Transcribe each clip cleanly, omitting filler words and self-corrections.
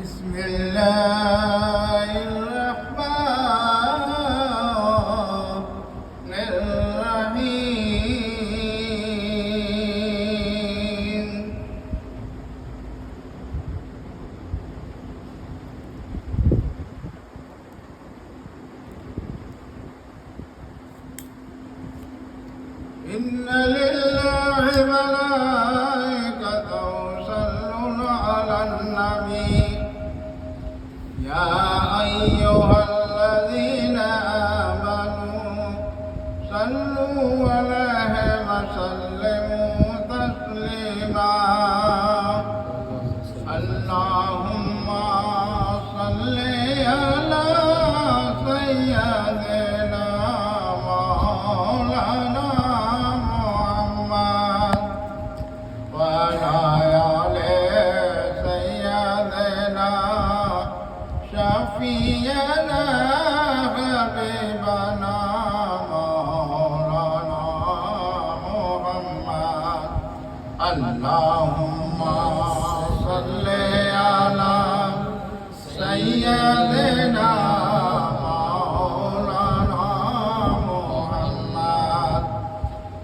بسم الله الرحمن الرحيم إن لله ملائكة يصلون على النبي يا أيها الذين آمنوا صلوا عليه وسلموا تسليما اللهم صل على سيدنا مولانا محمد وعلى آل سيدنا شفيعنا حبيبنا مولانا محمد اللهم صل على سيدنا مولانا محمد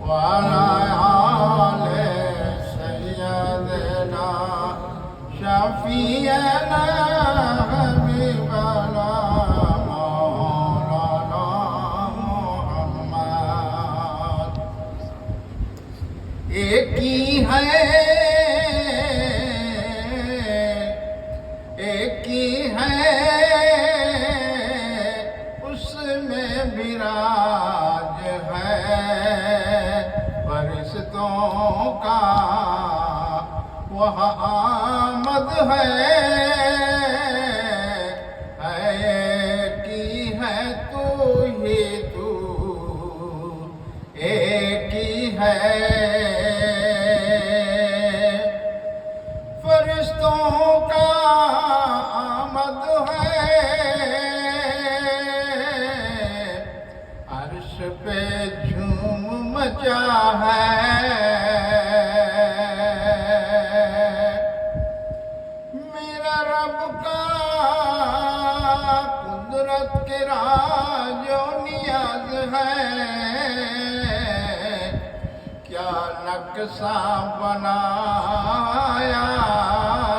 وعلى آل سيدنا شفيعنا حبيبنا مولانا محمد ایک ہی ہے اس میں براج ہے فرشتوں کا وہ آمد ہے ایک ہی ہے تو ہی تو ایک ہی ہے فرشتوں کا آمد ہے عرش پہ جھوم مچا ہے میرا رب کا قدرت کے راز و نیاز ہے کیا نقشہ بنایا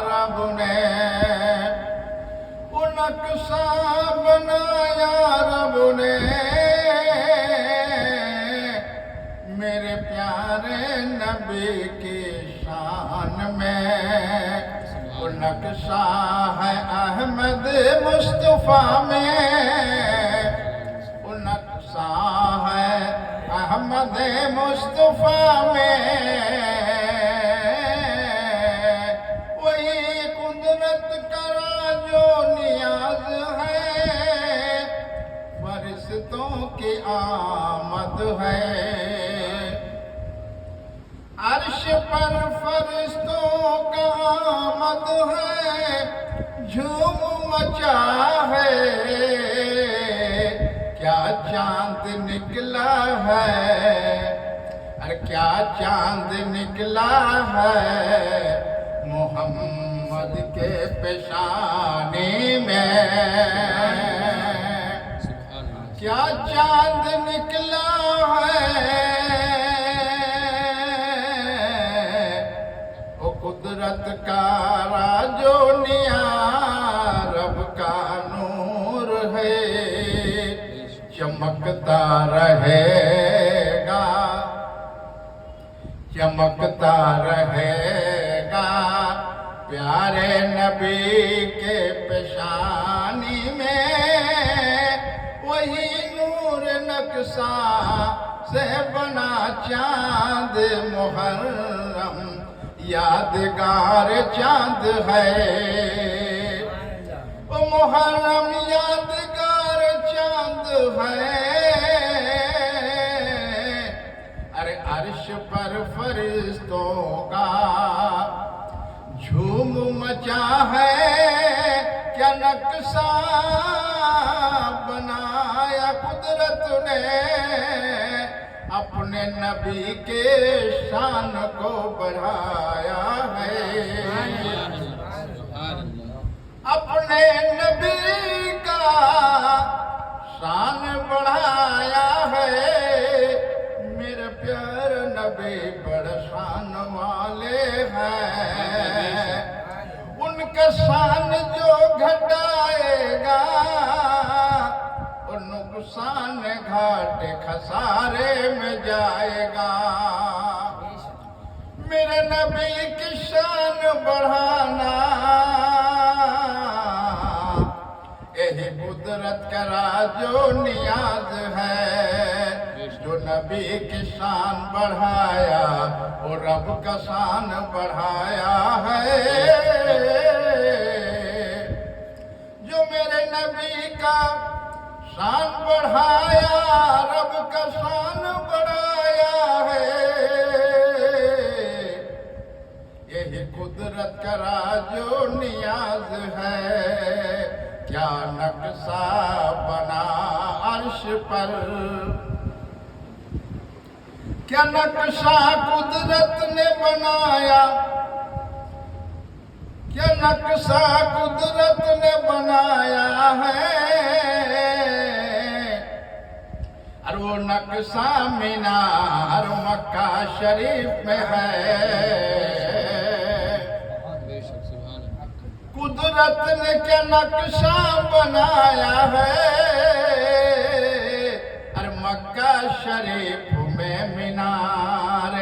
رب نے وہ نقشہ بنایا رب نے میرے پیارے نبی کی شان میں وہ نقشہ ہے احمد مصطفیٰ میں وہ نقشہ ہے احمد مصطفیٰ میں وہی قدرت کا راز و نیاز ہے فرشتوں کی آمد ہے عرش پر فرشتوں کا آمد ہے جھوم مچا ہے کیا چاند نکلا ہے ارے کیا چاند نکلا ہے محمد کے پیشانی میں کیا چاند نکلا ہے وہ قدرت کا راز و نیاز رب کا نور ہے چمکتا رہے گا چمکتا رہے گا پیارے نبی کے پیشانی میں وہی نور نقشہ سے بنا چاند محرم یادگار چاند ہے وہ محرم یادگار چاند ہے ارے عرش پر فرشتوں کا جھوم مچا ہے کیا نقشہ بنایا قدرت نے اپنے نبی کے شان کو بڑھایا ہے اپنے نبی کا شان بڑھایا ہے، میرے پیارے نبی بڑے شان والے ہیں، ان کا شان جو گھٹائے گا وہ نقصان گھاٹے خسارے میں جائے گا۔ میرے نبی کی شان بڑھانا یہی قدرت کا راز و نیاز ہے، جو نبی کی شان بڑھایا وہ رب کا شان بڑھایا ہے، جو میرے نبی کا شان بڑھایا رب کا شان بڑھایا ہے، یہی قدرت کا راز و نیاز ہے۔ کیا نقشہ بنا عرش پر، کیا نقشہ قدرت نے بنایا، کیا نقشہ قدرت نے بنایا ہے، اور وہ نقشہ مینار مکہ شریف میں ہے۔ قدرت نے کیا نقشہ بنایا ہے، اور مکہ شریف میں مینار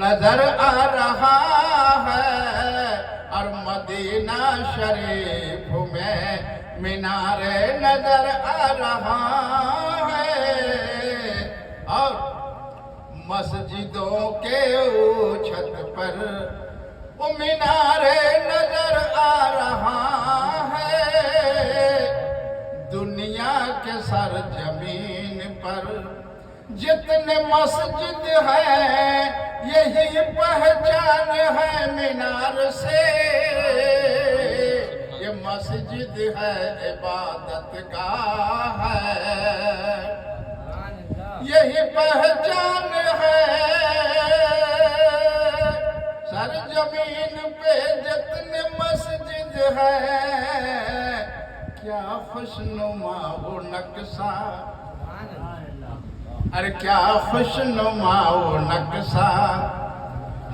نظر آ رہا ہے، اور مدینہ شریف میں مینار نظر آ رہا ہے، اور مسجدوں کے چھت پر وہ مینار نظر آ رہا ہے۔ دنیا کے سر زمین پر جتنے مسجد ہیں یہی پہچان ہے مینار سے، یہ مسجد ہے عبادت گاہ ہے، یہی پہچان ہے، سر زمین پہ جتنے مسجد ہے، کیا خوشنما وہ نقشہ، ارے کیا خوشنما وہ نقشہ،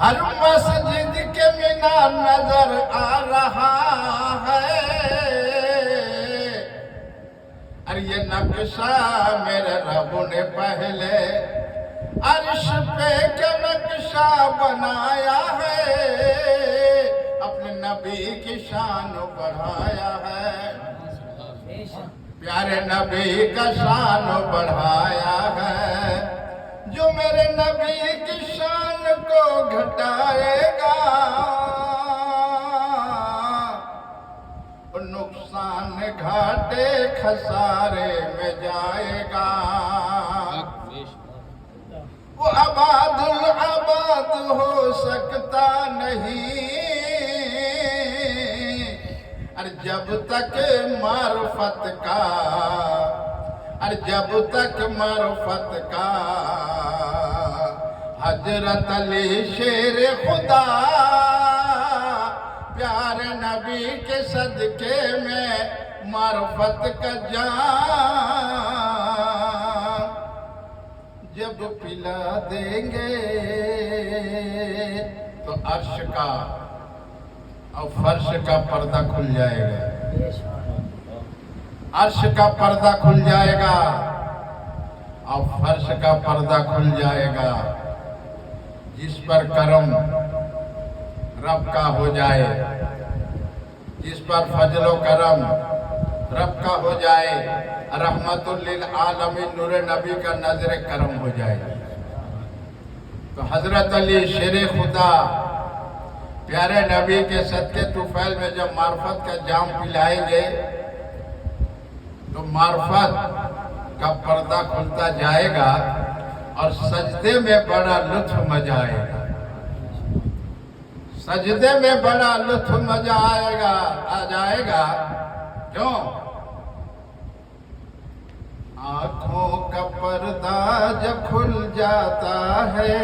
ہر مسجد کے مینار نظر آ رہا ہے، ارے یہ نقشہ میرے رب نے پہلے عرش پہ کیا نقشہ بنایا ہے، اپنے نبی کی شان بڑھایا ہے، پیارے نبی کا شان بڑھایا ہے، جو میرے نبی کی شان کو گھٹائے گا وہ نقصان گھاٹے خسارے میں جائے گا، وہ آباد العباد ہو سکتا نہیں، اور جب تک معرفت کا، اور جب تک معرفت کا حضرت علی شیر خدا، پیارے نبی کے صدقے میں معرفت کا جام جب پلا دیں گے تو عرش کا اور فرش کا پردہ کھل جائے گا، عرش کا پردہ کھل جائے گا اور فرش کا پردہ کھل جائے گا، جس پر کرم رب کا ہو جائے، جس پر فضل و کرم رب کا ہو جائے، رحمت للعالمین نور نبی کا نظر کرم ہو جائے، تو حضرت علی شیر خدا پیارے نبی کے صدقے طفیل میں جب معرفت کا جام پلائیں گے تو معرفت کا پردہ کھلتا جائے گا اور سجدے میں بڑا لطف مزہ آئے گا، سجدے میں بڑا لطف مزہ آ جائے گا، کیوں؟ آنکھوں کا پردہ جب کھل جاتا ہے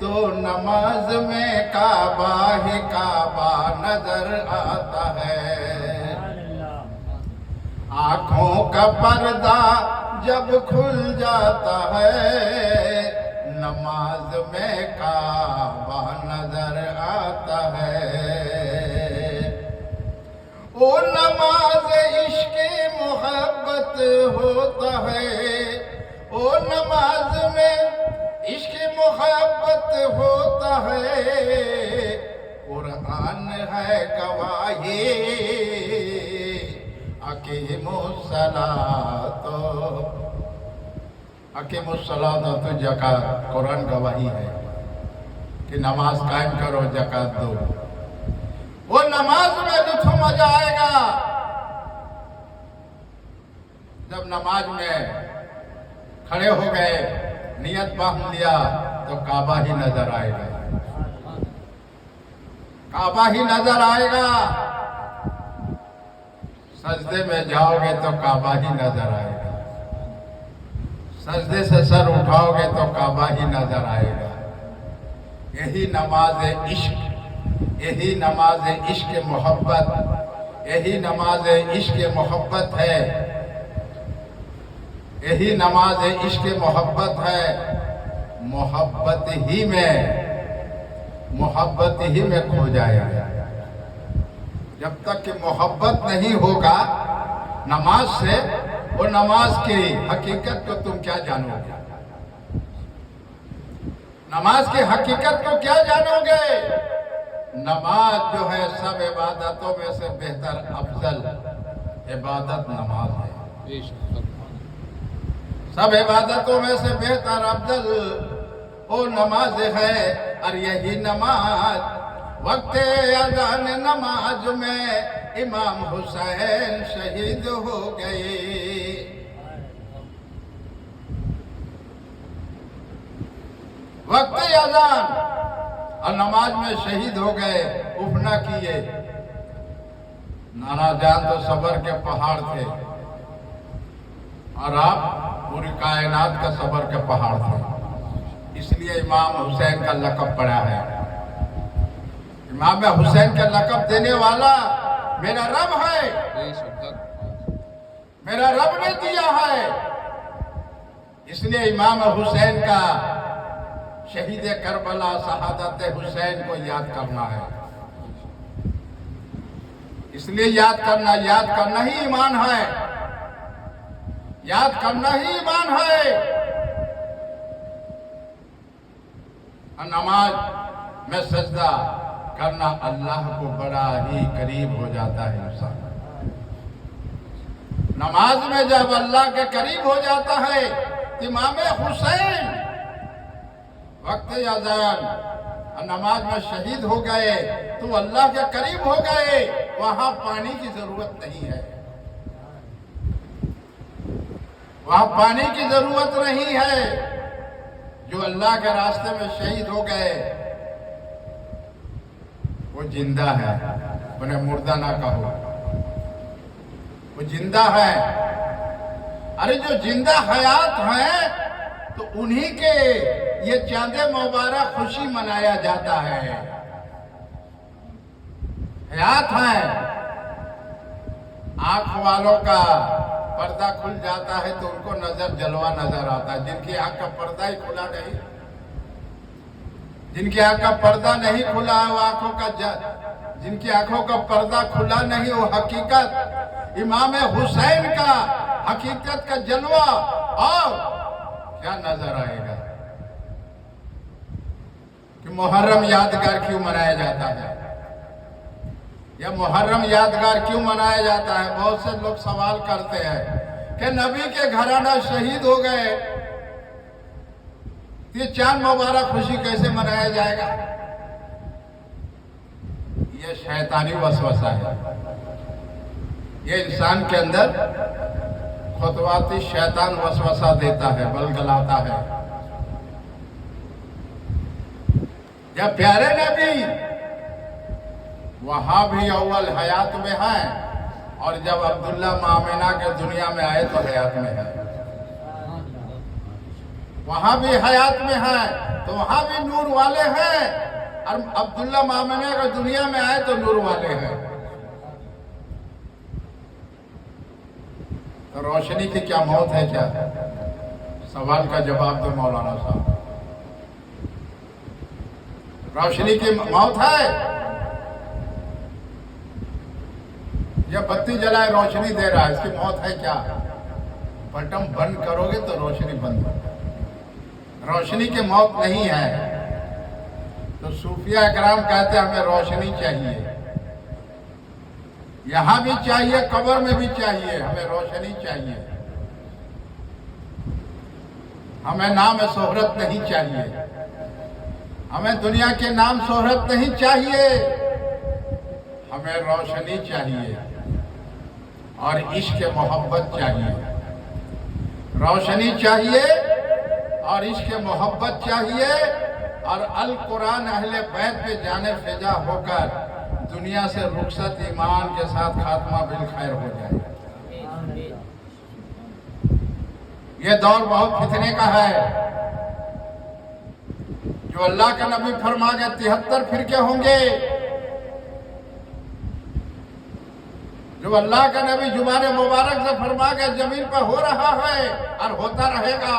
تو نماز میں کعبہ ہی کعبہ نظر آتا ہے۔ آنکھوں کا پردہ جب کھل جاتا ہے، نماز میں کعبہ نظر آتا ہے۔ وہ نماز عشق محبت ہوتا ہے، وہ نماز میں عشق محبت ہوتا ہے۔ قرآن ہے گواہی، اقیموا الصلاۃ، اقیموا الصلاۃ تو زکوٰۃ، قرآن گواہی ہے کہ نماز قائم کرو، زکوٰۃ دو۔ وہ نماز میں لطف مزہ آئے گا جب نماز میں کھڑے ہو گئے، نیت باندھ لیا تو کعبہ ہی نظر آئے گا، کعبہ ہی نظر آئے گا۔ سجدے میں جاؤ گے تو کعبہ ہی نظر آئے گا، سجدے سے سر اٹھاؤ گے تو کعبہ ہی نظر آئے گا۔ یہی نماز عشق، یہی نماز عشق محبت، یہی نماز عشق محبت ہے، یہی نماز عشق محبت ہے۔ محبت ہی میں کھو جائے گا۔ جب تک کہ محبت نہیں ہوگا نماز سے، وہ نماز کی حقیقت کو تم کیا جانو گے؟ نماز کی حقیقت کو کیا جانو گے؟ نماز جو ہے سب عبادتوں میں سے بہتر افضل عبادت نماز ہے۔ سب عبادتوں میں سے بہتر افضل وہ نماز ہے، اور یہی نماز وقت اذان نماز میں امام حسین شہید ہو گئے۔ وقت اذان اور نماز میں شہید ہو گئے، اف نہ کیے۔ نانا جان تو صبر کے پہاڑ تھے، اور آپ پوری کائنات کا صبر کے پہاڑ تھے، اس لیے امام حسین کا لقب پڑا ہے۔ امام حسین کا لقب دینے والا میرا رب ہے، میرا رب نے دیا ہے، اس لیے امام حسین کا شہید کربلا شہادت حسین کو یاد کرنا ہے۔ اس لیے یاد کرنا ہی ایمان ہے، یاد کرنا ہی ایمان ہے۔ اور نماز میں سجدہ کرنا اللہ کو بڑا ہی قریب ہو جاتا ہے انسان۔ نماز میں جب اللہ کے قریب ہو جاتا ہے، امام حسین وقت اذان اور نماز میں شہید ہو گئے تو اللہ کے قریب ہو گئے، وہاں پانی کی ضرورت نہیں ہے، وہاں پانی کی ضرورت نہیں ہے۔ جو اللہ کے راستے میں شہید ہو گئے وہ زندہ ہے، انہیں مردہ نہ کہو، وہ زندہ ہے۔ ارے جو زندہ حیات ہیں تو انہی کے یہ چاند مبارک خوشی منایا جاتا ہے، حیات ہیں۔ آنکھ والوں کا پردہ کھل جاتا ہے تو ان کو جلوہ نظر آتا ہے، جن کی آنکھ کا پردہ ہی کھلا نہیں، جن کی آنکھ کا پردہ نہیں کھلا ہے، وہ آنکھوں کا جن کی آنکھوں کا پردہ کھلا نہیں، وہ حقیقت امام حسین کا حقیقت کا جلوہ اور کیا نظر آئے گا کہ محرم یادگار کیوں منایا جاتا ہے؟ یا محرم یادگار کیوں منایا جاتا ہے؟ بہت سے لوگ سوال کرتے ہیں کہ نبی کے گھرانہ شہید ہو گئے، یہ چاند مبارک خوشی کیسے منایا جائے گا؟ یہ شیطانی وسوسہ ہے، یہ انسان کے اندر خطواتی شیطان وسوسہ دیتا ہے، بلگلاتا ہے۔ جب پیارے نبی وہاں بھی اول حیات میں ہیں، اور جب عبداللہ مامنہ کے دنیا میں آئے تو حیات میں ہے۔ وہاں بھی حیات میں ہیں تو وہاں بھی نور والے ہیں، اور عبداللہ مامنے اگر دنیا میں آئے تو نور والے ہیں۔ تو روشنی کی کیا موت ہے کیا؟ سوال کا جواب دو مولانا صاحب۔ روشنی کی موت ہے؟ یہ بتی جلائے روشنی دے رہا ہے، اس کی موت ہے کیا؟ بٹن بند کرو گے تو روشنی بند ہوگی۔ روشنی کی موت نہیں ہے۔ تو صوفیہ اکرام کہتے ہیں ہمیں روشنی چاہیے، یہاں بھی چاہیے، قبر میں بھی چاہیے، ہمیں روشنی چاہیے۔ ہمیں نام شہرت نہیں چاہیے، ہمیں دنیا کے نام شہرت نہیں چاہیے، ہمیں روشنی چاہیے اور عشق محبت چاہیے۔ روشنی چاہیے اور عشق محبت چاہیے، اور القرآن اہل بیت پہ جانے فضا ہو کر دنیا سے رخصت ایمان کے ساتھ خاتمہ بالخیر ہو جائے۔ یہ دور بہت فتنے کا ہے۔ جو اللہ کا نبی فرما گئے 73 فرقے ہوں گے، جو اللہ کا نبی زبان مبارک سے فرما گئے زمین پہ ہو رہا ہے اور ہوتا رہے گا۔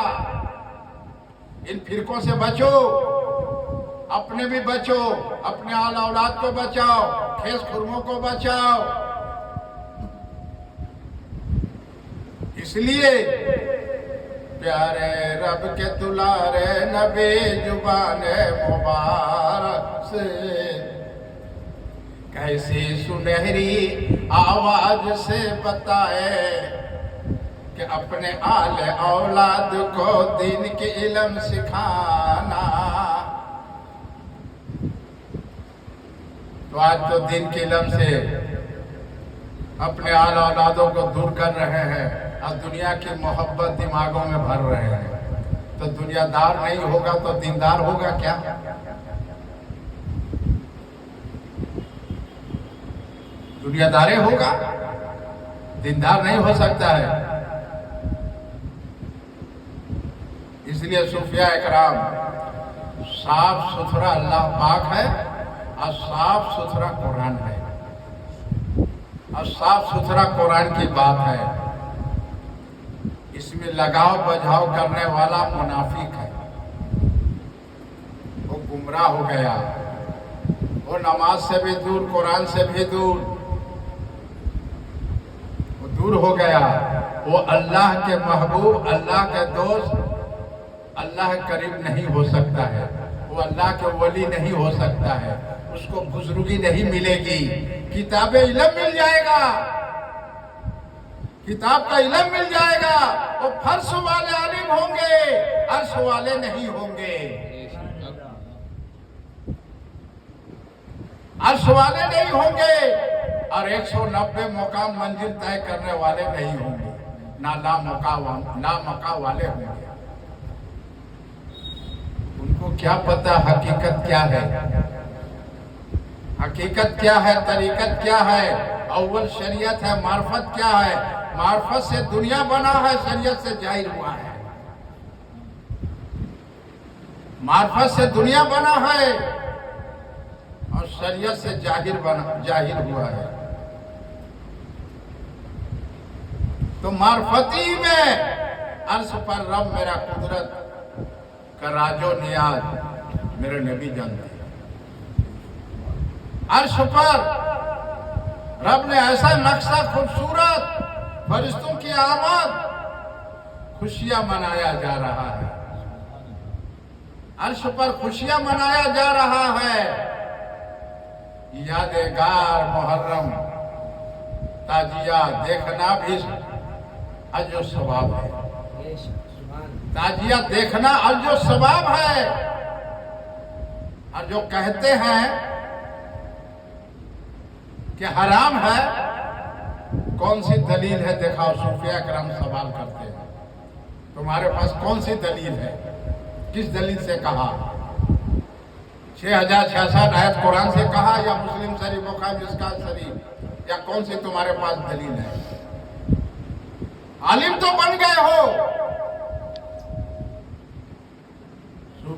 ان فرقوں سے بچو، اپنے بھی بچو، اپنے آل اولاد کو بچاؤ، کھیس خرموں کو بچاؤ۔ اس لیے پیارے رب کے دلارے نبی زبان مبارک سے کیسی سنہری آواز سے بتائے کہ اپنے آل اولاد کو دین کے علم سکھانا۔ تو آج تو دین کے علم سے اپنے آل اولادوں کو دور کر رہے ہیں اور دنیا کی محبت دماغوں میں بھر رہے ہیں۔ تو دنیا دار نہیں ہوگا تو دیندار ہوگا کیا؟ دنیا دارے ہوگا، دیندار نہیں ہو سکتا ہے۔ اس لیے صوفیہ اکرام صاف ستھرا اللہ پاک ہے اور صاف ستھرا قرآن ہے، اور صاف ستھرا قرآن کی بات ہے۔ اس میں لگاؤ بجھاؤ کرنے والا منافق ہے، وہ گمراہ ہو گیا، وہ نماز سے بھی دور، قرآن سے بھی دور، وہ دور ہو گیا۔ وہ اللہ کے محبوب، اللہ کے دوست، اللہ قریب نہیں ہو سکتا ہے، وہ اللہ کے ولی نہیں ہو سکتا ہے، اس کو بزرگی نہیں ملے گی۔ کتاب علم مل جائے گا، کتاب کا علم مل جائے گا، وہ فرش والے عالم ہوں گے، عرش والے نہیں ہوں گے، عرش والے نہیں ہوں گے، اور 190 مقام منزل طے کرنے والے نہیں ہوں گے، نہ لامقام والے ہوں گے۔ ان کو کیا پتا حقیقت کیا ہے، حقیقت کیا ہے، طریقت کیا ہے، اول شریعت ہے، معرفت کیا ہے۔ معرفت سے دنیا بنا ہے، شریعت سے ظاہر ہوا ہے۔ معرفت سے دنیا بنا ہے اور شریعت سے ظاہر ہوا ہے۔ تو معرفتی میں عرش پر رب میرا قدرت کا راج و نیاز میرے نبی جانتے ہیں۔ عرش پر رب نے ایسا نقشہ خوبصورت، فرشتوں کی آمد، خوشیاں منایا جا رہا ہے، عرش پر خوشیاں منایا جا رہا ہے۔ یادگار محرم تازیہ دیکھنا بھی اجر و ثواب ہے، تازیہ دیکھنا اجر و ثواب ہے۔ اور جو کہتے ہیں کہ حرام ہے، کون سی دلیل ہے دکھاؤ؟ صوفیہ اکرام سوال کرتے ہیں، تمہارے پاس کون سی دلیل ہے؟ کس دلیل سے کہا؟ 6066 آیت قرآن سے کہا یا مسلم شریف، بخاری مشکوٰۃ شریف، یا کون سی تمہارے پاس دلیل ہے؟ عالم تو بن گئے ہو،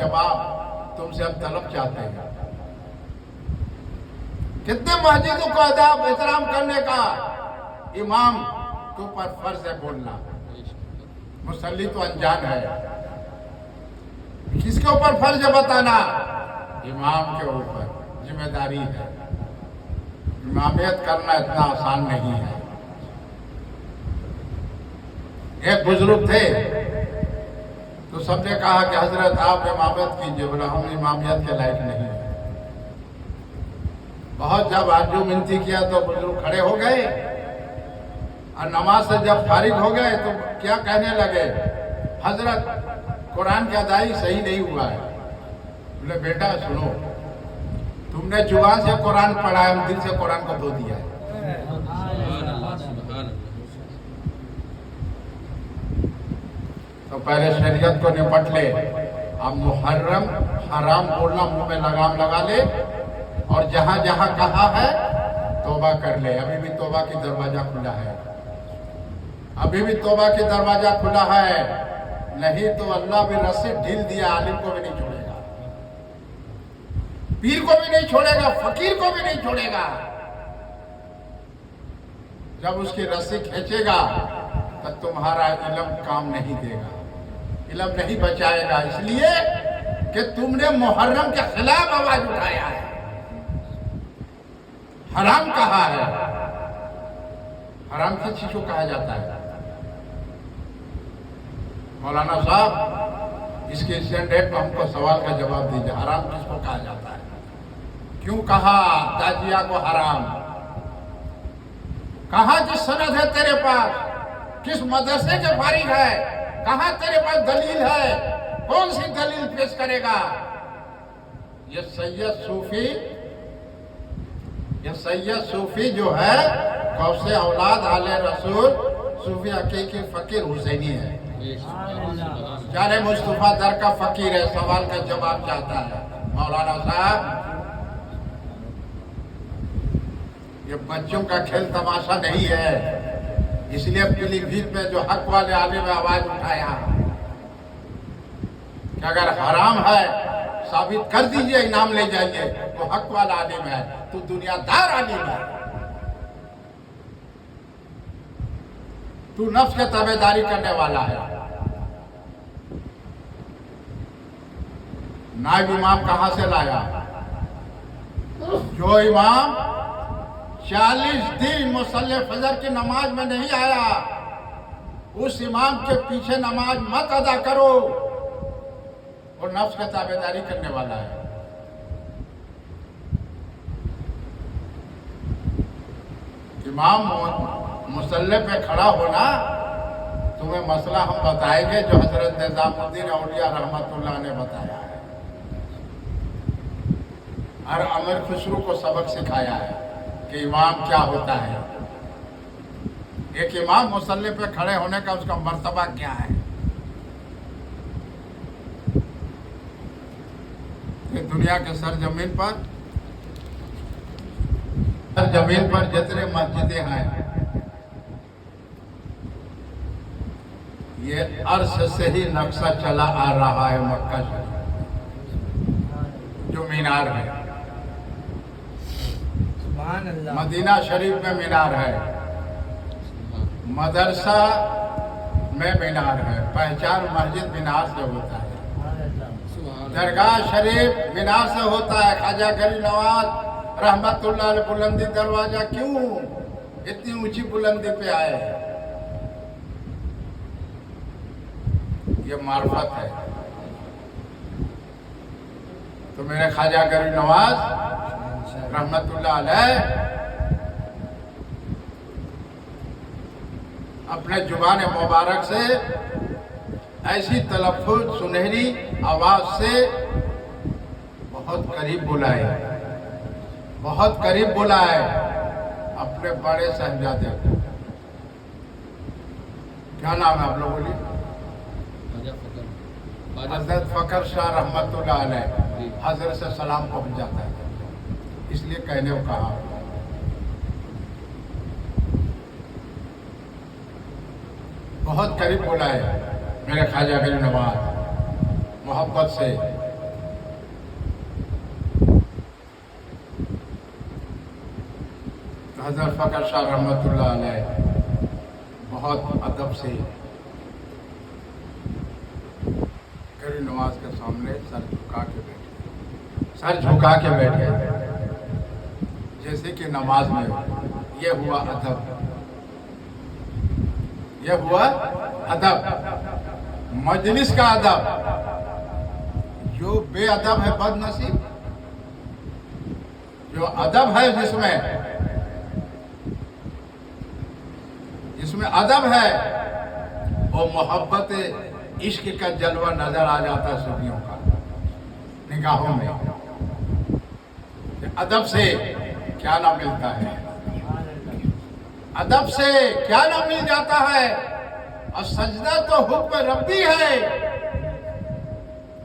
جواب تم سے ہم طلب چاہتے ہیں۔ کتنے مسجدوں کو آداب احترام کرنے کا امام کے اوپر فرض ہے بولنا، مصلی تو انجان ہے، کس کے اوپر فرض ہے بتانا؟ امام کے اوپر ذمہ داری ہے۔ امامیت کرنا اتنا آسان نہیں ہے۔ ایک بزرگ تھے تو سب نے کہا کہ حضرت آپ امامت کیجئے، بولا ہم امامیت کے لائق نہیں ہیں۔ بہت جب آرزو منتی کیا تو بزرگ کھڑے ہو گئے اور نماز سے جب فارغ ہو گئے تو کیا کہنے لگے؟ حضرت قرآن کی ادائی صحیح نہیں ہوا ہے۔ بولے بیٹا سنو، تم نے زبان سے قرآن پڑھا ہے، ہم دل سے قرآن کو دھو دیا ہے۔ تو پہلے شریعت کو نپٹ لے، اب محرم حرام بولنا منہ میں لگام لگا لے، اور جہاں جہاں کہا ہے توبہ کر لے۔ ابھی بھی توبہ کی دروازہ کھلا ہے، ابھی بھی توبہ کی دروازہ کھلا ہے، نہیں تو اللہ بھی رسی ڈھیل دیا، عالم کو بھی نہیں چھوڑے گا، پیر کو بھی نہیں چھوڑے گا، فقیر کو بھی نہیں چھوڑے گا۔ جب اس کی رسی کھینچے گا تو تمہارا علم کام نہیں دے گا، علم نہیں بچائے گا، اس لیے کہ تم نے محرم کے خلاف آواز اٹھایا ہے، حرام کہا ہے۔ حرام کس چیز کو کہا جاتا ہے؟ مولانا صاحب اس کے اسٹینڈرڈ پہ ہم کو سوال کا جواب دیجیے، حرام کس کو کہا جاتا ہے؟ کیوں کہا تاجیہ کو حرام؟ کہاں جس سند ہے تیرے پاس؟ کس مدرسے کے فارغ ہے؟ کہاں تیرے پاس دلیل ہے؟ کون سی دلیل پیش کرے گا؟ یہ سید صوفی جو ہے غوث اولاد آل رسول صوفی حقیقی فقیر حسینی ہے، جانے مصطفیٰ در کا فقیر ہے، سوال کا جواب چاہتا ہے۔ مولانا صاحب یہ بچوں کا کھیل تماشا نہیں ہے، اس لیے پیلی بھیت میں جو حق والے عالم نے آواز اٹھایا کہ اگر حرام ہے ثابت کر دیجئے، انعام لے جائیے، تو حق والا عالم ہے، تو دنیا دار عالم ہے، تو نفس کے تابعداری کرنے والا ہے۔ نائب امام کہاں سے لایا؟ جو امام 40 دن مصلی فجر کی نماز میں نہیں آیا، اس امام کے پیچھے نماز مت ادا کرو، اور نفس کا تابعداری کرنے والا ہے۔ امام مصلی پہ کھڑا ہونا تمہیں مسئلہ ہم بتائیں گے جو حضرت نظام الدین اولیاء رحمت اللہ نے بتایا ہے، اور امیر خسرو کو سبق سکھایا ہے کہ امام کیا ہوتا ہے، ایک امام مصلی پہ کھڑے ہونے کا اس کا مرتبہ کیا ہے۔ کہ دنیا کے سرزمین پر جتنے مسجدیں ہیں، یہ عرش سے ہی نقشہ چلا آ رہا ہے۔ مکہ شریف جو مینار ہے، مدینہ شریف میں مینار ہے، مدرسہ میں مینار ہے، پہچان مسجد مینار سے ہوتا ہے، درگاہ شریف مینار سے ہوتا ہے۔ خواجہ غریب نواز رحمت اللہ علیہ بلندی دروازہ کیوں اتنی اونچی بلندی پہ آئے؟ یہ معرفت ہے۔ تو میرے خواجہ غریب نواز رحمت اللہ علیہ اپنے زبان مبارک سے ایسی تلفظ سنہری آواز سے بہت قریب بلائے، بہت قریب بلائے اپنے بڑے صاحبزادے کو۔ کیا نام ہے آپ لوگوں بولیے؟ حضرت فخر شاہ رحمت اللہ علیہ، حضرت سے سلام پہنچ جاتا ہے، اس لیے کہنے کو کہا۔ بہت قریب بلائے میرے خواجہ غریب نواز محبت سے حضرت فقر شاہ رحمۃ اللہ علیہ بہت ادب سے غریب نواز کے سامنے سر جھکا کے بیٹھے جیسے کہ نماز میں یہ ہوا ادب، یہ ہوا ادب، مجلس کا ادب۔ جو بے ادب ہے بد نصیب، جو ادب ہے جس میں ادب ہے وہ محبت عشق کا جلوہ نظر آ جاتا ہے صوفیوں کا نگاہوں میں۔ ادب سے کیا نہ ملتا ہے، ادب سے کیا نہ مل جاتا ہے، اور سجدہ تو حکم ربی ہے۔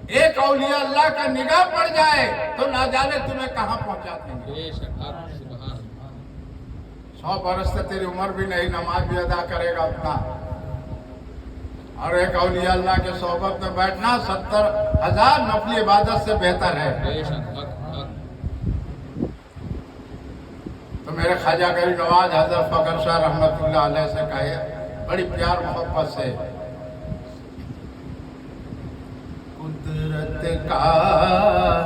ایک اولیاء اللہ کا نگاہ پڑ جائے تو نہ جانے تمہیں کہاں پہنچا دیں گے۔ 100 برس سے تیری عمر بھی نہیں، نماز بھی ادا کرے گا اتنا، اور ایک اولیاء اللہ کے صحبت میں بیٹھنا 70,000 نفلی عبادت سے بہتر ہے۔ تو میرے خواجہ غریب نواز حضرت فقر شاہ رحمۃ اللہ علیہ سے کہے بڑی پیار محبت سے، قدرت کا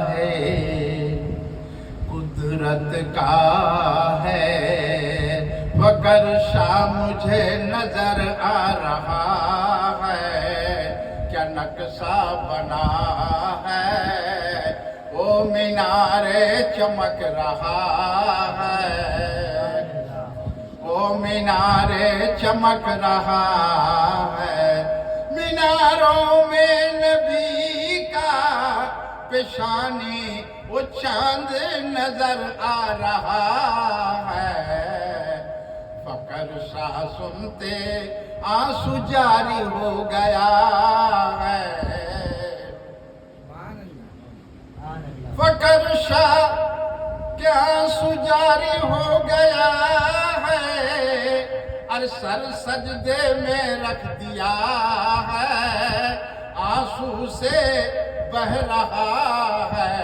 ہے، قدرت کا ہے فقر شاہ مجھے نظر آ رہا ہے، کیا نقشہ بنا ہے وہ مینارے چمک رہا ہے، وہ مینارے چمک رہا ہے، میناروں میں نبی کا پیشانی وہ چاند نظر آ رہا ہے، فقر شاہ سنتے آنسو جاری ہو گیا ہے، فقر شاہ کے آنسو جاری ہو گیا ہے، اور سر سجدے میں رکھ دیا ہے، آنسو سے بہ رہا ہے،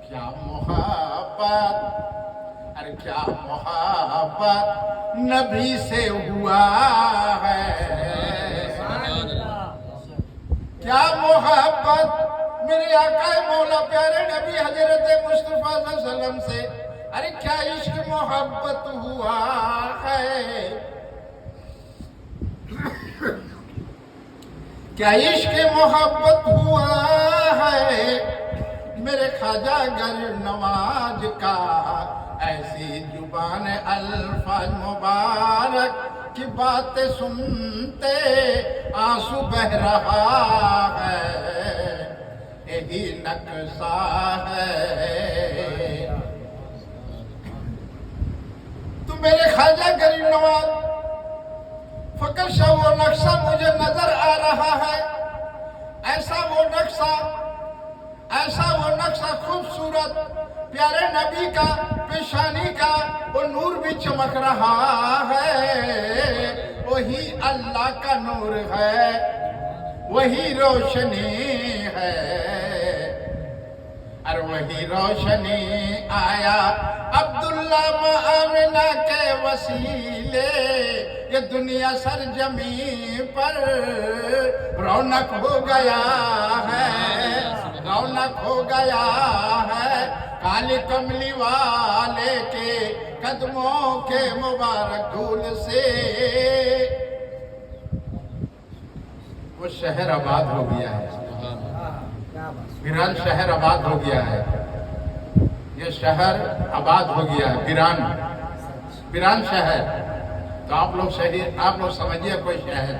کیا محبت، ارے کیا محبت نبی سے ہوا ہے، کیا محبت میرے آقا مولا پیارے نبی حضرت مصطفیٰ صلی اللہ علیہ وسلم سے، ارے کیا عشق محبت ہوا ہے، کیا عشق محبت ہوا ہے میرے خواجہ غریب نواز کا، ایسی زبان الفاظ مبارک کی باتیں سنتے آنسو بہ رہا ہے، یہی نقشہ ہے۔ تو میرے خواجہ غریب نواز فقر شاہ وہ نقشہ مجھے نظر آ رہا ہے، ایسا وہ نقشہ خوبصورت پیارے نبی کا پیشانی کا وہ نور بھی چمک رہا ہے، وہی اللہ کا نور ہے، وہی روشنی ہے، اور وہی روشنی آیا عبداللہ آمنہ کے وسیلے، یہ دنیا سرزمین پر رونق ہو گیا ہے، رونق ہو گیا ہے، کالی کملی والے کے قدموں کے مبارک دھول سے وہ شہر آباد ہو گیا ہے، بیران شہر آباد ہو گیا ہے، یہ شہر آباد ہو گیا ہے، بیران شہر۔ تو آپ لوگ سمجھیے کوئی شہر،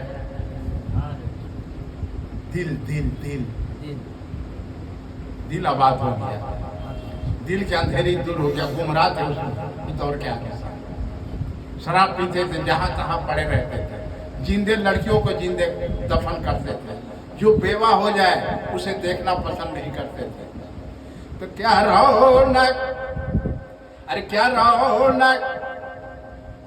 دل آباد ہو گیا، دل کے اندھیری دور ہو گیا، گمراہ تھے اس دور کے آگے سے، شراب پیتے تھے، جہاں تہاں پڑے رہتے تھے، جیندے لڑکیوں کو جیندے دفن کرتے تھے، جو بیوہ ہو جائے اسے دیکھنا پسند نہیں کرتے تھے۔ تو کیا رونق، ارے کیا رونق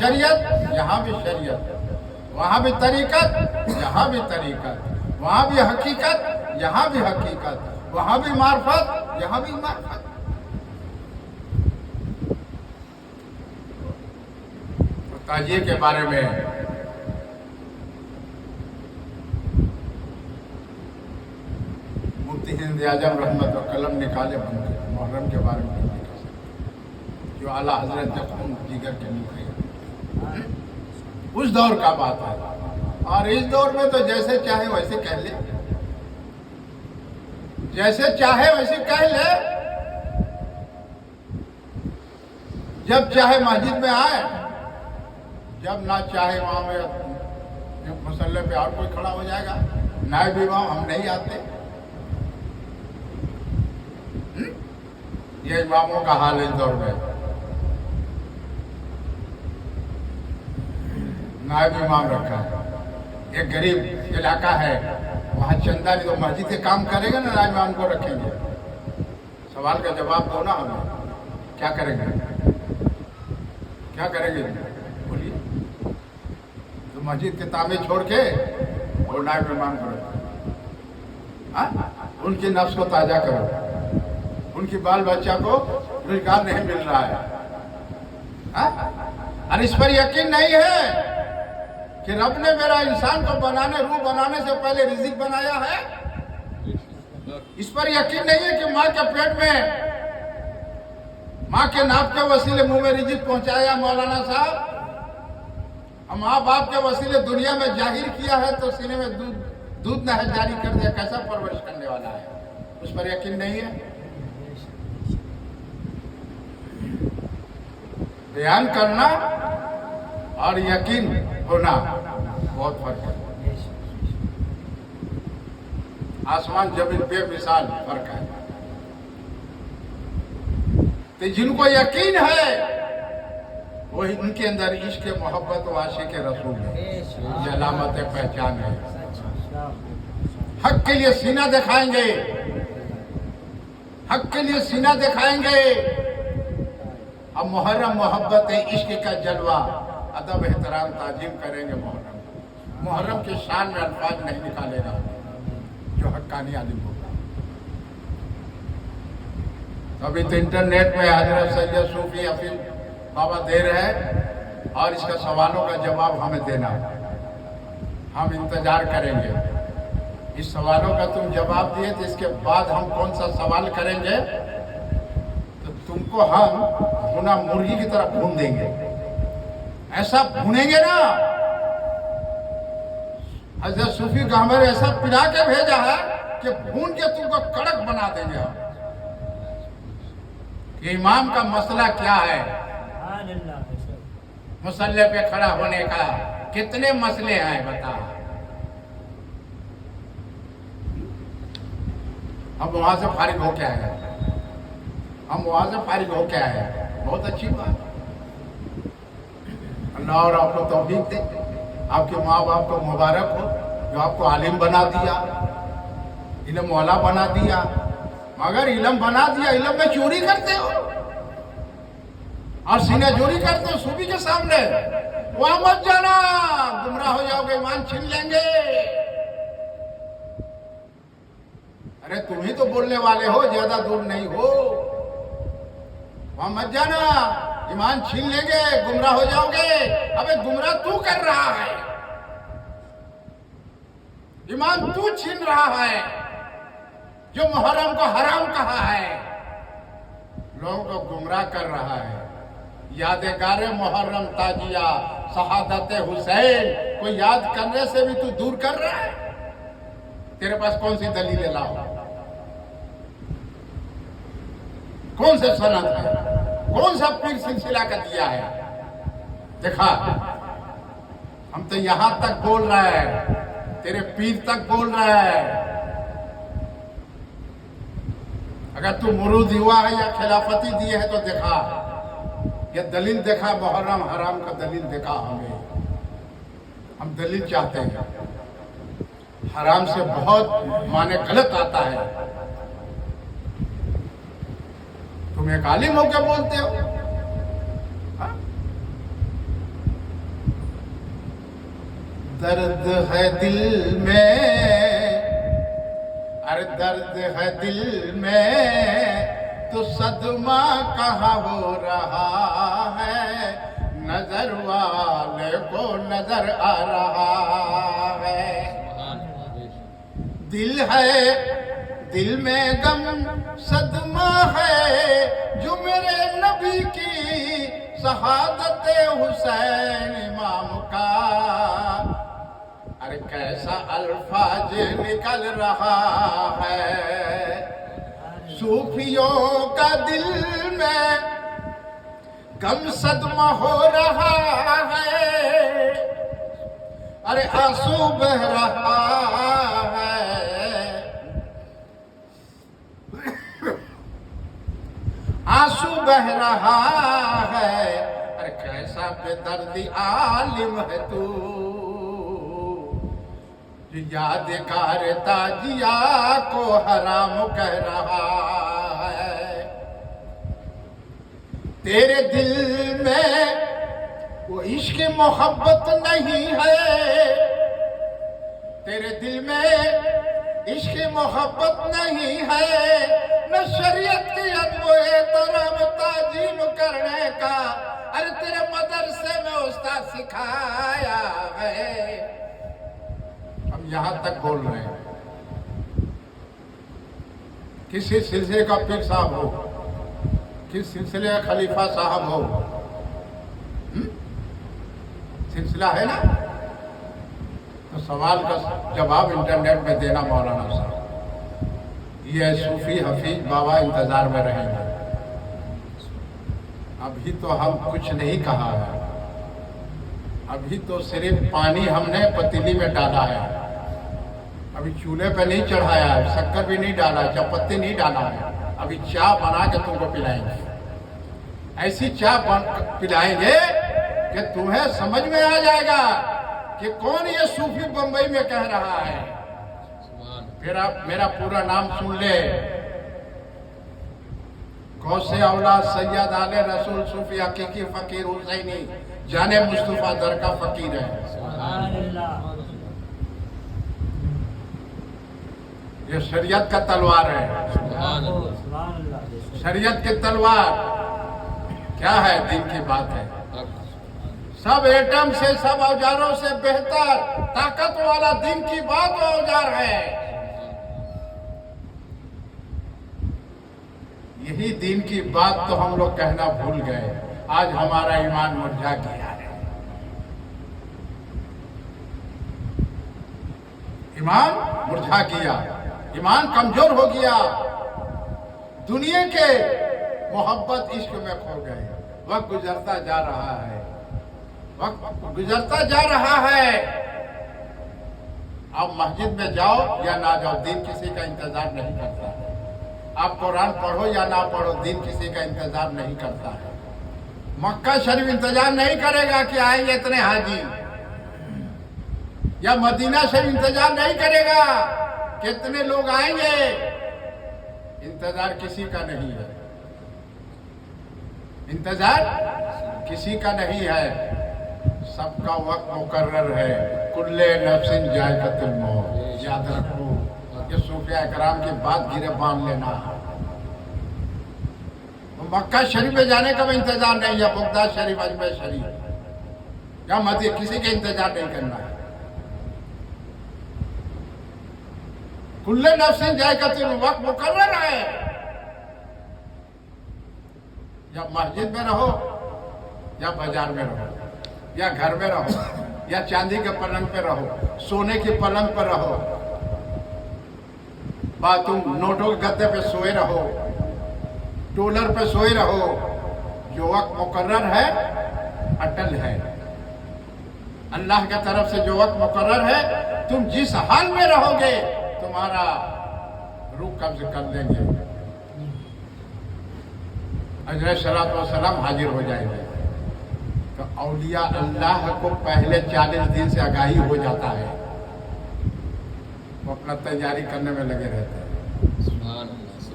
شریعت یہاں بھی شریعت، وہاں بھی طریقت یہاں بھی طریقت، وہاں بھی حقیقت یہاں بھی حقیقت، وہاں بھی معرفت یہاں بھی معرفت۔ تاجیے کے بارے میں مفتی ہند اعظم رحمت و قلم نکالے بن کے محرم کے بارے میں نہیں کہہ سکتے، جو اعلیٰ حضرت خون جگر کے نکلے، اس دور کا بات ہے۔ اور اس دور میں تو جیسے چاہے ویسے کہہ لے، جیسے چاہے ویسے کہہ لے، جب چاہے مسجد میں آئے، جب نہ چاہے وہاں میں مسلح پہ اور کوئی کھڑا ہو جائے گا، نائب امام ہم نہیں آتے۔ یہ اماموں کا حال اس دور میں، نائب امام رکھا ہے۔ ایک غریب علاقہ ہے، وہاں چندہ نہیں تو مسجد سے کام کرے گا نا، نائب امام کو رکھیں گے۔ سوال کا جواب دو نا ہمیں، کیا کریں گے؟ کیا کریں گے بولیے؟ تو مسجد کے تامے چھوڑ کے اور نائب امام کو رکھو، ان کی نفس کو تازہ کرو، ان کی بال بچہ کو روزگار نہیں مل رہا ہے، اور اس پر یقین نہیں ہے کہ رب نے میرا انسان کو بنانے، روح بنانے سے پہلے رزق بنایا ہے؟ اس پر یقین نہیں ہے کہ ماں کے پیٹ میں، ماں کے ناپ کے وسیلے منہ میں رزق پہنچایا مولانا صاحب؟ ہم ماں باپ کے وسیلے دنیا میں ظاہر کیا ہے تو سینے میں دودھ نہر جاری کر دیا، کیسا پرورش کرنے والا ہے؟ اس پر یقین نہیں ہے؟ بیان کرنا اور یقین ہونا بہت فرق ہے، آسمان زمین بے مثال فرق ہے۔ تو جن کو یقین ہے وہی ان کے اندر عشق محبت و عاشق رسول ہے، یہ علامت پہچان ہے۔ حق کے لیے سینہ دکھائیں گے، حق کے لیے سینہ دکھائیں گے۔ اب محرم محبت عشق کا جلوہ، ادب احترام تعظیم کریں گے۔ محرم کی شان میں الفاظ نہیں نکالے گا جو حقانی عالم ہوگا۔ ابھی تو انٹرنیٹ میں حضرت سید صوفی حفیظ بابا دے رہے ہیں، اور اس کا سوالوں کا جواب ہمیں دینا، ہم انتظار کریں گے۔ اس سوالوں کا تم جواب دیے تو اس کے بعد ہم کون سا سوال کریں گے تو تم کو ہم بھونا مرغی کی طرح بھون دیں گے، ایسا بھونیں گے نا۔ حضرت صوفی کا ہمیں ایسا پلا کے بھیجا ہے کہ بھون کے تم کو کڑک بنا دیں گے ہم، کہ امام کا مسئلہ کیا ہے۔ مسلح پہ کھڑا ہونے کا کتنے مسئلے ہیں بتا۔ ہم وہاں سے فارغ ہو کے آئے ہیں، ہم وہاں سے فارغ ہو کے آئے ہیں، بہت اچھی بات۔ اللہ اور آپ کو توفیق دے، آپ کے ماں باپ کو مبارک ہو جو آپ کو عالم بنا دیا، علم والا بنا دیا۔ مگر علم بنا دیا، علم میں چوری کرتے ہو اور سینہ چوری کرتے ہو صوفی کے سامنے، وہاں مت جانا، گمراہ ہو جاؤ گے، ایمان چھین لیں گے۔ ارے تم ہی تو بولنے والے ہو، زیادہ دور نہیں ہو، وہاں مت جانا، ایمان چھین لیں گے، گمراہ ہو جاؤ گے۔ ابے گمراہ تو کر رہا ہے، ایمان تو چھین رہا ہے، جو محرم کو حرام کہا ہے لوگوں کو گمراہ کر رہا ہے۔ یادگار محرم تاجیہ شہادت حسین کو یاد کرنے سے بھی تو دور کر رہا ہے۔ تیرے پاس کون سی دلیل لاؤ، کون سے سند ہے، کون سا پیر سلسلہ کا دیا ہے؟ دیکھا، ہم تو یہاں تک بول رہے ہیں، تیرے پیر تک بول رہے ہیں۔ اگر تو مرود ہوا ہے یا خلافتی دی ہے تو دیکھا، یہ دلیل دیکھا، محرم حرام کا دلیل دیکھا ہمیں۔ ہم دلیل چاہتے ہیں، حرام سے بہت معنی غلط آتا ہے۔ تم ایک عالم ہو کے بولتے ہو، درد ہے دل میں، ارے درد ہے دل میں تو صدمہ کہاں ہو رہا ہے، نظر والے کو نظر آ رہا ہے۔ دل ہے، دل میں غم صدمہ ہے، جو میرے نبی کی شہادت حسین امام کا، ارے کیسا الفاظ نکل رہا ہے۔ صوفیوں کا دل میں غم صدمہ ہو رہا ہے، ارے آنسو بہ رہا ہے، آنسو بہ رہا ہے، ارے کیسا بے دردی عالم ہے تو، جو یادگار تاجیہ کو حرام کہہ رہا ہے۔ تیرے دل میں وہ عشق محبت نہیں ہے، تیرے دل میں عشق محبت نہیں ہے، نہ شریعت کی ادب و احترام تعظیم کرنے کا، ارے تیرے مدرسے میں استاد سکھایا ہے۔ ہم یہاں تک بول رہے ہیں، کسی سلسلے کا پیر صاحب ہو، کس سلسلے کا خلیفہ صاحب ہو، سلسلہ ہے نا، تو سوال کا جواب انٹرنیٹ میں دینا مولانا صاحب۔ یہ صوفی حفیظ بابا انتظار میں رہیں گے، ابھی تو ہم کچھ نہیں کہا ہے، ابھی تو صرف پانی ہم نے پتیلی میں ڈالا ہے، ابھی چولہے پہ نہیں چڑھایا ہے، شکر بھی نہیں ڈالا ہے، چپتی نہیں ڈالا ہے، ابھی چائے بنا کے تم کو پلائیں گے، ایسی چائے پلائیں گے کہ تمہیں سمجھ میں آ جائے گا کہ کون یہ صوفی بمبئی میں کہہ رہا ہے۔ پھر آپ میرا پورا نام سن لے، غوث اولاد سید آل رسول صوفی حقیقی فقیر حسینی جانے مصطفیٰ در کا فقیر ہے۔ یہ شریعت کا تلوار ہے، شریعت کی تلوار کیا ہے؟ دین کی بات ہے۔ سب ایٹم سے، سب اوزاروں سے بہتر طاقت والا دین کی بات و اوزار ہے۔ یہی دین کی بات تو ہم لوگ کہنا بھول گئے، آج ہمارا ایمان مرجھا گیا ہے، ایمان مرجھا گیا، ایمان کمزور ہو گیا، دنیا کے محبت عشق میں کھو گئے۔ وقت گزرتا جا رہا ہے، وقت گزرتا جا رہا ہے، آپ مسجد میں جاؤ یا نہ جاؤ، دین کسی کا انتظار نہیں کرتا ہے، آپ قرآن پڑھو یا نہ پڑھو، دین کسی کا انتظار نہیں کرتا ہے۔ مکہ شریف انتظار نہیں کرے گا کہ آئیں گے اتنے حاجی، یا مدینہ شریف انتظار نہیں کرے گا کہ اتنے لوگ آئیں گے، انتظار کسی کا نہیں ہے، انتظار کسی کا نہیں ہے، سب کا وقت مقرر ہے۔ کل نفس ذائقۃ الموت، یاد رکھو، یہ صوفیاء اکرام کی بات گرے باندھ لینا۔ مکہ شریف میں جانے کا بھی انتظار نہیں ہے، بغداد شریف، اجمیر شریف یا مدینہ، کسی کا انتظار نہیں کرنا ہے۔ کل نفس ذائقۃ الموت، وقت مقرر ہے، یا مسجد میں رہو یا بازار میں رہو یا گھر میں رہو یا چاندی کے پلنگ پہ رہو، سونے کے پلنگ پر رہو، تم نوٹوں کے گدے پہ سوئے رہو، ڈالر پہ سوئے رہو، جو وقت مقرر ہے اٹل ہے، اللہ کی طرف سے جو وقت مقرر ہے، تم جس حال میں رہو گے تمہارا روح قبض کر لیں گے، حضرت صلی اللہ علیہ وسلم حاضر ہو جائیں گے۔ تو اولیاء اللہ کو پہلے 40 دن سے آگاہی ہو جاتا ہے، وہ اپنا تیاری کرنے میں لگے رہتے ہیں۔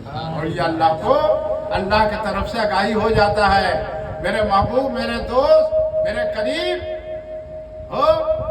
اولیاء اللہ کو اللہ کی طرف سے آگاہی ہو جاتا ہے، میرے محبوب، میرے دوست، میرے قریب ہو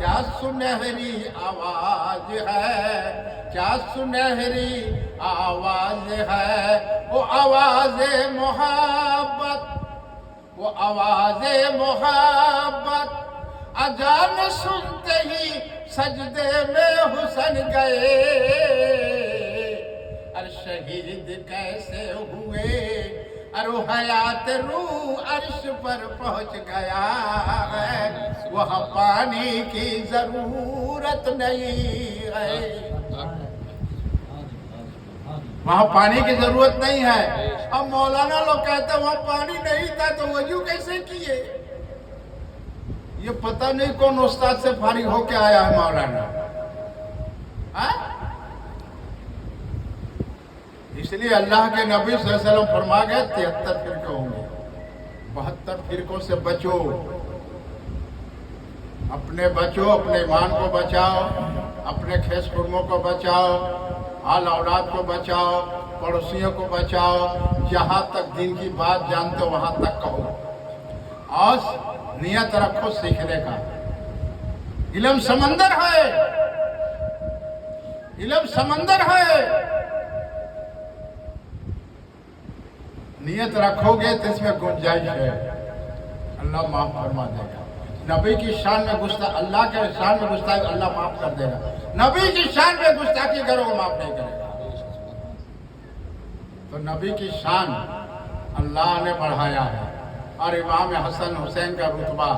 کیا سنہری آواز ہے، کیا سنہری آواز ہے، وہ آواز محبت، وہ آواز محبت، اذان سنتے ہی سجدے میں حسن گئے، اور شہید کیسے ہوئے، اور حیات روح عرش پر پہنچ گیا ہے، وہاں پانی کی ضرورت نہیں ہے، وہاں پانی کی ضرورت نہیں ہے۔ اب مولانا لوگ کہتے ہیں وہاں پانی نہیں تھا تو وضو کیسے کیے؟ یہ پتہ نہیں کون استاد سے فارغ ہو کے آیا ہے مولانا، اس لیے اللہ کے نبی صلی اللہ علیہ وسلم فرما گئے 73 فرقے ہوں گے، 72 فرقوں سے بچو، اپنے بچو، اپنے ایمان کو بچاؤ، اپنے خیز خرموں کو بچاؤ، آل اولاد کو بچاؤ، پڑوسیوں کو بچاؤ، جہاں تک دین کی بات جانتے ہو وہاں تک کہو، اور نیت رکھو سیکھنے کا۔ علم سمندر ہے، علم سمندر ہے، نیت رکھو گے تو اس میں گنجائش ہے، اللہ معاف فرما دے گا۔ نبی کی شان میں گستاخی، اللہ کے شان میں گستاخی اللہ معاف کر دے گا، نبی کی شان میں گستاخی کرو گے معاف نہیں کرے گا۔ تو نبی کی شان اللہ نے بڑھایا ہے، اور امام حسن حسین کا رتبہ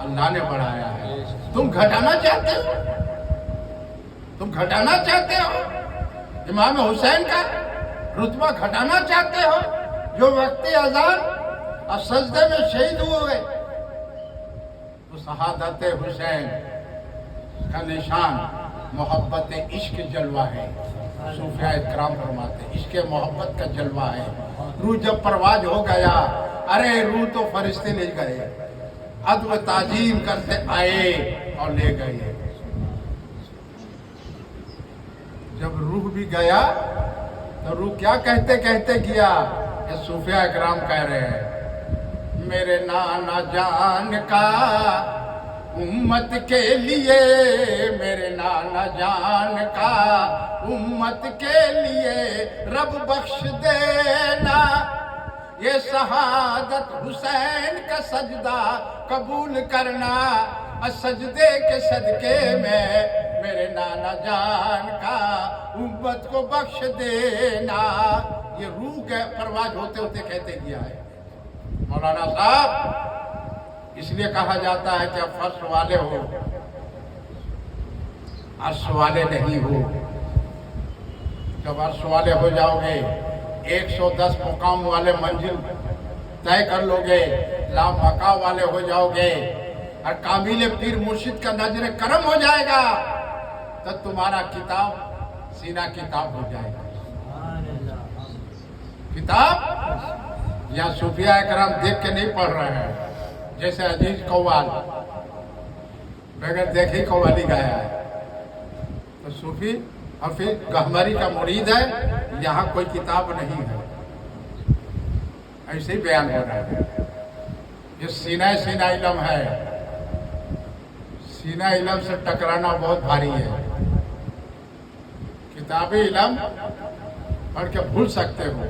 اللہ نے بڑھایا ہے۔ تم گھٹانا چاہتے ہو، تم گھٹانا چاہتے ہو امام حسین کا رتبہ گھٹانا چاہتے ہو، جو وقت اذان اور سجدے میں شہید ہوئے، تو شہادت حسین کا نشان محبت عشق جلوہ ہے۔ صوفیاء کرام فرماتے ہیں عشق محبت کا جلوہ ہے۔ روح جب پرواز ہو گیا، ارے روح تو فرشتے لے گئے، ادب تعظیم کرتے آئے اور لے گئے۔ جب روح بھی گیا تو روح کیا کہتے کہتے گیا؟ یہ صوفیاء اکرام کہہ رہے ہیں، میرے نانا جان کا امت کے لیے، میرے نانا جان کا امت کے لیے رب بخش دینا، یہ شہادت حسین کا سجدہ قبول کرنا، اور سجدے کے صدقے میں میرے نانا جان کا امت کو بخش دینا۔ یہ روح کے پرواز ہوتے ہوتے کہتے گیا ہے مولانا صاحب۔ اس لیے کہا جاتا ہے کہ اب فرش والے ہو، عرش والے نہیں ہو۔ جب عرش والے ہو جاؤ گے، 110 مقام والے منزل طے کر لو گے، لامقام والے ہو جاؤ گے، اور کامل پیر مرشد کا نظر کرم ہو جائے گا، تو تمہارا کتاب سینہ کتاب ہو جائے گا۔ کتاب یہاں صوفیاء اکرام دیکھ کے نہیں پڑھ رہے ہیں، جیسے عزیز قوال بغیر دیکھے قوالی گایا ہے، تو صوفی حفیظ گہمری کا مرید ہے، یہاں کوئی کتاب نہیں ہے، ایسے ہی بیان ہو رہا ہے۔ یہ سینہ علم ہے، سینہ علم سے ٹکرانا بہت بھاری ہے۔ کتابی علم پڑھ کے بھول سکتے ہو،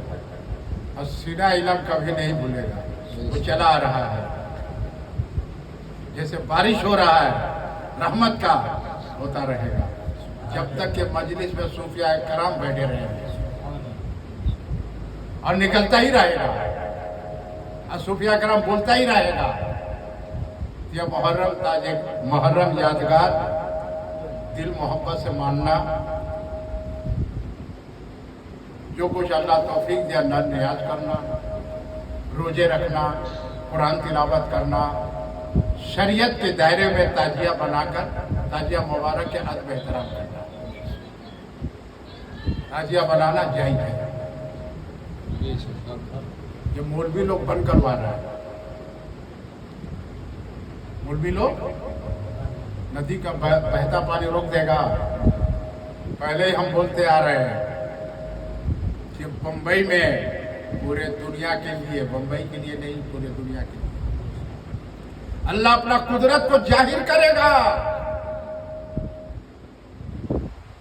اور سینہ علم کبھی نہیں بھولے گا، وہ چلا آ رہا ہے، جیسے بارش ہو رہا ہے، رحمت کا ہوتا رہے گا جب تک کہ مجلس میں صوفیاء کرام بیٹھے رہیں گے، اور نکلتا ہی رہے گا، اور صوفیاء کرام بولتا ہی رہے گا۔ یہ محرم یادگار، دل محبت سے ماننا، جو کچھ اللہ توفیق دیا، نیاز کرنا، روزے رکھنا، قرآن تلاوت کرنا، شریعت کے دائرے میں تعزیہ بنا کر تعزیہ مبارک کے ادب احترام کرنا، تعزیہ بنانا جائز ہے۔ یہ مولوی لوگ بند کروا رہا ہے، مولوی لوگ ندی کا بہتا پانی روک دے گا۔ پہلے ہی ہم بولتے آ رہے ہیں کہ بمبئی میں پورے دنیا کے لیے، بمبئی کے لیے نہیں، پورے دنیا کے لیے اللہ اپنا قدرت کو ظاہر کرے گا،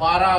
12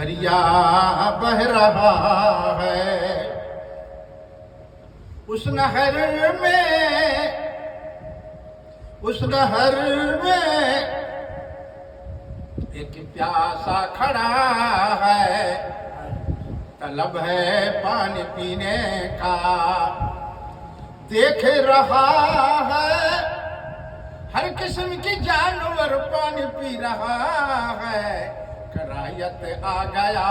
دریا بہ رہا ہے، اس نہر میں ایک پیاسا کھڑا ہے، طلب ہے پانی پینے کا، دیکھ رہا ہے ہر قسم کی جانور پانی پی رہا ہے، کرایت آ گیا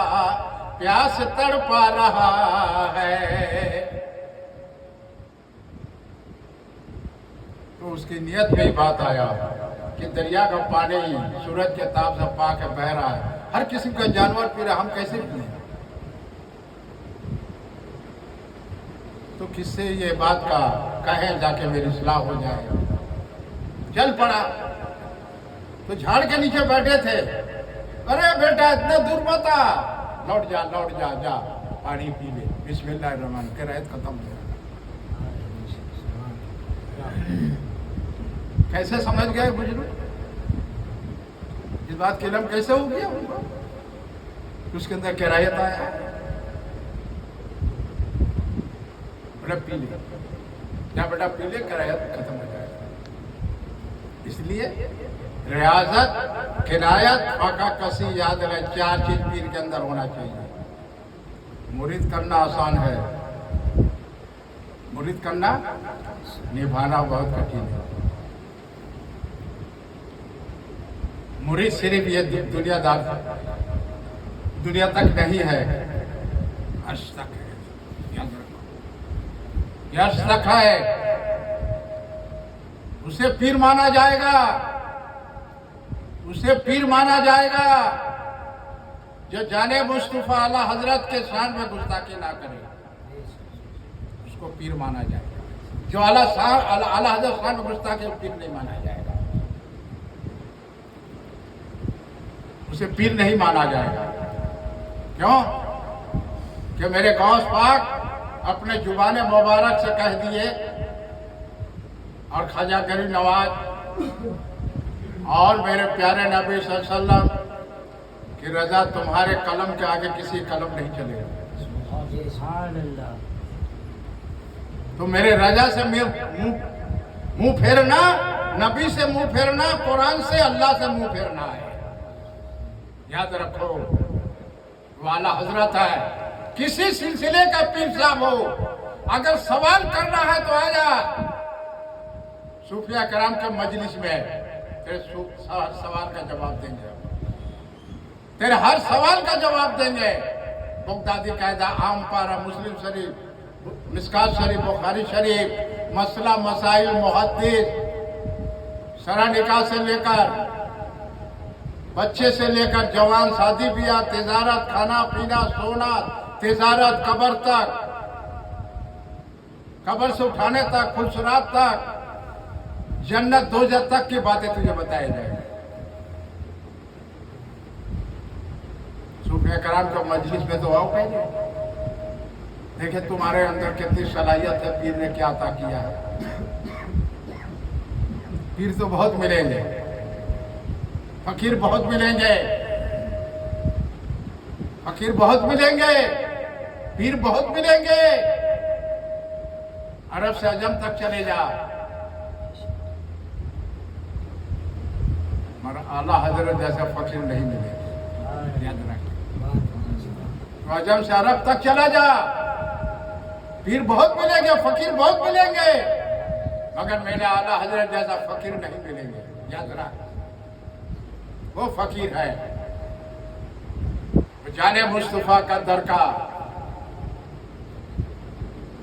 پیاس تڑپا رہا ہے۔ تو اس کی نیت میں ہی بات آیا کہ دریا کا پانی سورج کے تاب سے پاک بہ رہا ہے، ہر قسم کا جانور پی رہا، ہم کیسے پئیں؟ تو کس سے یہ بات کا کہیں جا کے میری اصلاح ہو جائے؟ چل پڑا تو جھاڑ کے نیچے بیٹھے تھے، ارے بیٹا اتنا دور مت آ، لوٹ جا جا پانی پی لے، بسم اللہ الرحمن کہ رہت ختم ہو جائے۔ کیسے سمجھ گئے بزرگ؟ اس بات کے علم کیسے ہو گیا ان کو؟ اس کے اندر کرایت آیا، بیٹا پی لے، کیا بیٹا پی لے، کرایت ختم ہو جائے۔ اس لیے ریاضت، کنایت، فقہ کسی یاد رہے، چار چیز پیر کے اندر ہونا چاہیے۔ مرید کرنا آسان ہے، مرید کرنا نبھانا بہت کٹھن ہے۔ مرید صرف یہ دنیا تک نہیں ہے، عرش تک ہے، یاد رکھو، یہ عرش تک ہے، اسے پیر مانا جائے گا، اسے پیر مانا جائے گا جو جانب مصطفیٰ اعلیٰ حضرت کے شان میں گستاخی نہ کرے، اس کو پیر مانا جائے گا۔ جو اعلیٰ حضرت شان میں گستاخی، پیر نہیں مانا جائے گا، اسے پیر نہیں مانا جائے گا۔ کیوں کہ میرے غوث پاک اپنے زبان مبارک سے کہہ دیے، اور خواجہ غریب نواز اور میرے پیارے نبی صلی اللہ علیہ وسلم کی رضا تمہارے قلم کے آگے کسی قلم نہیں چلے گا۔ تو میرے رضا سے منہ پھیرنا، نبی سے منہ پھیرنا، قرآن سے، اللہ سے منہ پھیرنا ہے۔ یاد رکھو، وہ اعلیٰ حضرت ہے، کسی سلسلے کا پیر صاحب ہو، اگر سوال کرنا ہے تو آ جا، صوفیاء کرام کے مجلس میں تیرے ہر سوال کا جواب دیں گے، تیرے ہر سوال کا جواب دیں گے۔ بغدادی قاعدہ، عام پارہ، مسلم شریف، مشکات شریف، بخاری شریف، مسئلہ مسائل، محدث، شرح نکاح سے لے کر بچے سے لے کر جوان، شادی بیاہ، تجارت، کھانا پینا، سونا، تجارت، قبر تک، قبر سے اٹھانے تک، خلصرات تک، جنت دوزخ تک کی باتیں تجھے بتائی جائیں گی۔ صوفیاء کرام کے مجلس میں تو آؤ پہلے، دیکھیں تمہارے اندر کتنی صلاحیت ہے، پیر نے کیا عطا کیا ہے۔ پیر تو بہت ملیں گے، فقیر بہت ملیں گے، فقیر بہت ملیں گے، پیر بہت ملیں گے۔ عرب سے عجم تک چلے جا، مگر اعلیٰ حضرت جیسا فقیر نہیں ملے، یاد رکھ۔ تو عجم سے عرب تک چلا جا، پیر بہت ملیں گے، فقیر بہت ملیں گے، مگر میرے اعلیٰ حضرت جیسا فقیر نہیں ملیں گے، یاد رکھ۔ وہ فقیر ہے، وہ جانب مصطفیٰ کا در کا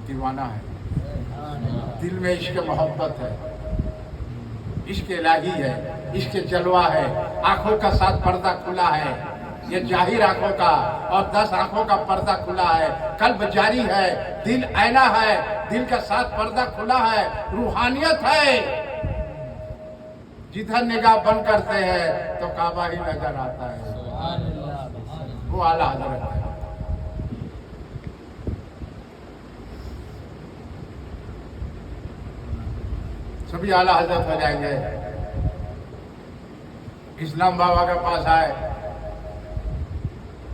دیوانہ ہے، دل میں عشق محبت ہے، عشق الہی ہے، عشق جلوہ ہے، آنکھوں کا 7 پردہ کھلا ہے، یہ ظاہر آنکھوں کا، اور 10 آنکھوں کا پردہ کھلا ہے، قلب جاری ہے، دل آئینہ ہے، دل کا 7 پردہ کھلا ہے، روحانیت ہے۔ جدھر نگاہ بند کرتے ہیں تو کعبہ ہی نظر آتا ہے، وہ اعلیٰ حضرت ہے۔ سبھی اعلیٰ حضرت ہو جائیں گے۔ اسلام بابا کے پاس آئے،